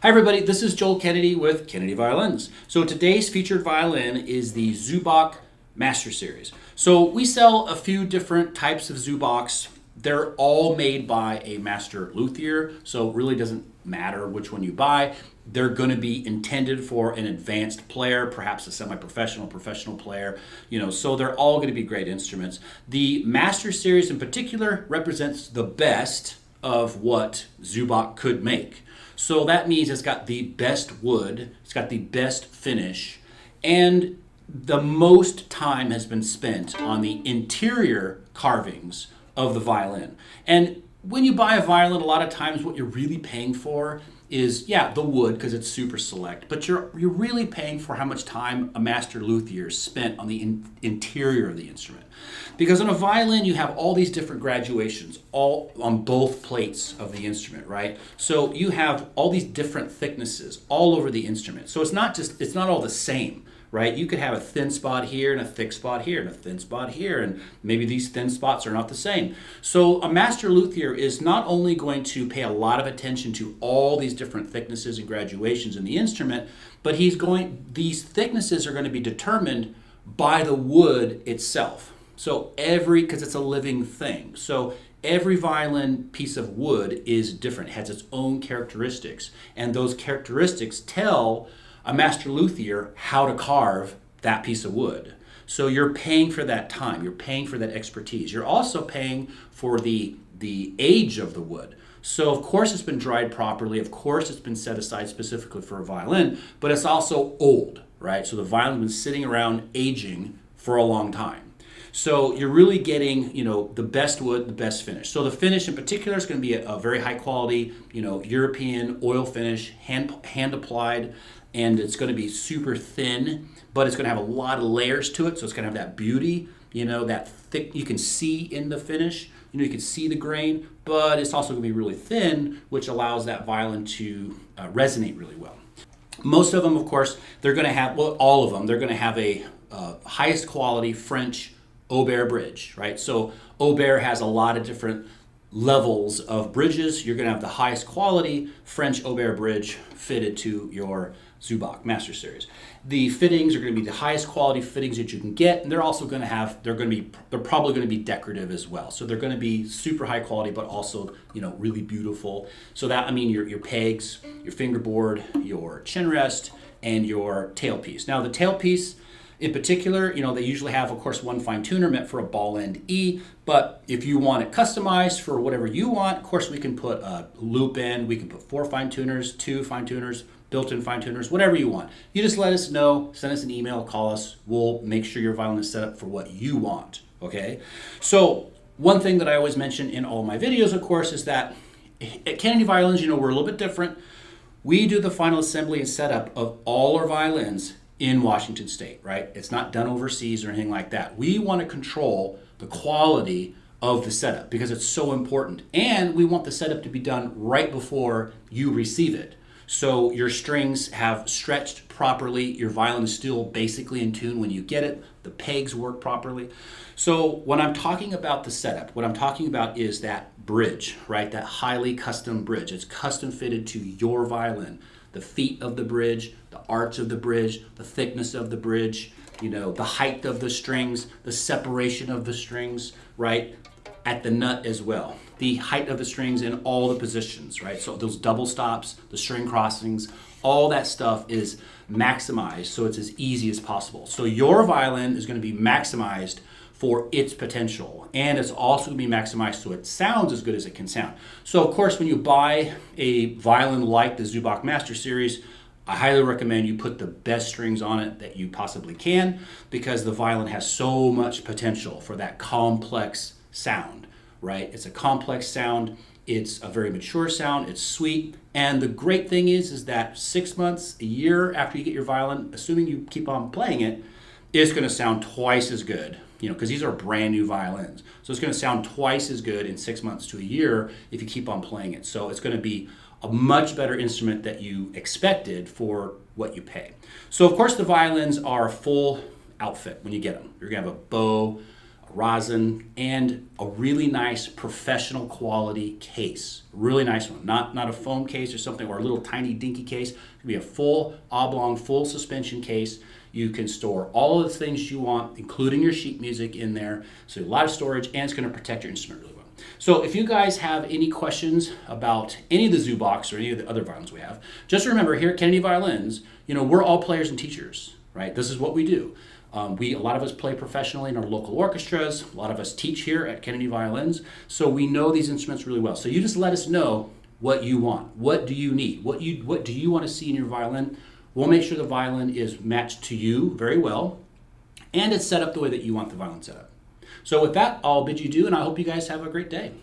Hi everybody, this is Joel Kennedy with Kennedy Violins. So today's featured violin is the Zubak Master Series. So we sell a few different types of Zubaks. They're all made by a master luthier, so it really doesn't matter which one you buy. They're going to be intended for an advanced player, perhaps a semi-professional, professional player, so they're all going to be great instruments. The Master Series in particular represents the best of what Zubak could make. So that means it's got the best wood, it's got the best finish, and the most time has been spent on the interior carvings of the violin. And when you buy a violin, a lot of times what you're really paying for is, the wood, because it's super select, but you're really paying for how much time a master luthier spent on the interior of the instrument. Because on a violin, you have all these different graduations, all on both plates of the instrument, right? So you have all these different thicknesses all over the instrument. So it's not all the same, right? You could have a thin spot here and a thick spot here and a thin spot here, and maybe these thin spots are not the same. So a master luthier is not only going to pay a lot of attention to all these different thicknesses and graduations in the instrument, but these thicknesses are going to be determined by the wood itself. So because it's a living thing. So every violin piece of wood is different, has its own characteristics, and those characteristics tell a master luthier how to carve that piece of wood. So you're paying for that time, you're paying for that expertise. You're also paying for the age of the wood. So of course it's been dried properly, of course it's been set aside specifically for a violin, but it's also old, right? So the violin's been sitting around aging for a long time. So you're really getting, the best wood, the best finish. So the finish in particular is going to be a very high quality, European oil finish, hand applied, and it's going to be super thin, but it's going to have a lot of layers to it. So it's going to have that beauty, that thick, you can see in the finish, you can see the grain, but it's also going to be really thin, which allows that violin to resonate really well. Most of them, of course, they're going to have, all of them, they're going to have a highest quality French Aubert bridge, right? So Aubert has a lot of different levels of bridges. You're going to have the highest quality French Aubert bridge fitted to your Zubak Master Series. The fittings are going to be the highest quality fittings that you can get, and they're probably going to be decorative as well. So they're going to be super high quality, but also really beautiful. So that your pegs, your fingerboard, your chin rest, and your tailpiece. Now the tailpiece, in particular, they usually have, of course, one fine tuner meant for a ball end E, but if you want it customized for whatever you want, of course, we can put a loop in, we can put 4 fine tuners, 2 fine tuners, built-in fine tuners, whatever you want. You just let us know, send us an email, call us, we'll make sure your violin is set up for what you want, okay? So one thing that I always mention in all my videos, of course, is that at Kennedy Violins, we're a little bit different. We do the final assembly and setup of all our violins in Washington State, right? It's not done overseas or anything like that. We want to control the quality of the setup because it's so important. And we want the setup to be done right before you receive it. So your strings have stretched properly, your violin is still basically in tune when you get it, the pegs work properly. So when I'm talking about the setup, what I'm talking about is that bridge, right? That highly custom bridge. It's custom fitted to your violin. The feet of the bridge, the arch of the bridge, the thickness of the bridge, the height of the strings, the separation of the strings, right? At the nut as well. The height of the strings in all the positions, right? So those double stops, the string crossings, all that stuff is maximized so it's as easy as possible. So your violin is going to be maximized for its potential, and it's also going to be maximized so it sounds as good as it can sound. So of course, when you buy a violin like the Zubak Master Series, I highly recommend you put the best strings on it that you possibly can, because the violin has so much potential for that complex sound, right? It's a complex sound, it's a very mature sound, it's sweet, and the great thing is that 6 months, a year after you get your violin, assuming you keep on playing it, it's going to sound twice as good, because these are brand new violins. So it's going to sound twice as good in 6 months to a year if you keep on playing it. So it's going to be a much better instrument that you expected for what you pay. So of course the violins are a full outfit when you get them. You're going to have a bow, a rosin, and a really nice professional quality case. Really nice one. Not a foam case or something, or a little tiny dinky case. It could be a full oblong, full suspension case. You can store all of the things you want, including your sheet music in there. So a lot of storage, and it's going to protect your instrument really well. So if you guys have any questions about any of the Zubaks or any of the other violins we have, just remember here at Kennedy Violins, we're all players and teachers, right? This is what we do. A lot of us play professionally in our local orchestras. A lot of us teach here at Kennedy Violins. So we know these instruments really well. So you just let us know what you want. What do you need? What do you want to see in your violin? We'll make sure the violin is matched to you very well, and it's set up the way that you want the violin set up. So with that, I'll bid you adieu, and I hope you guys have a great day.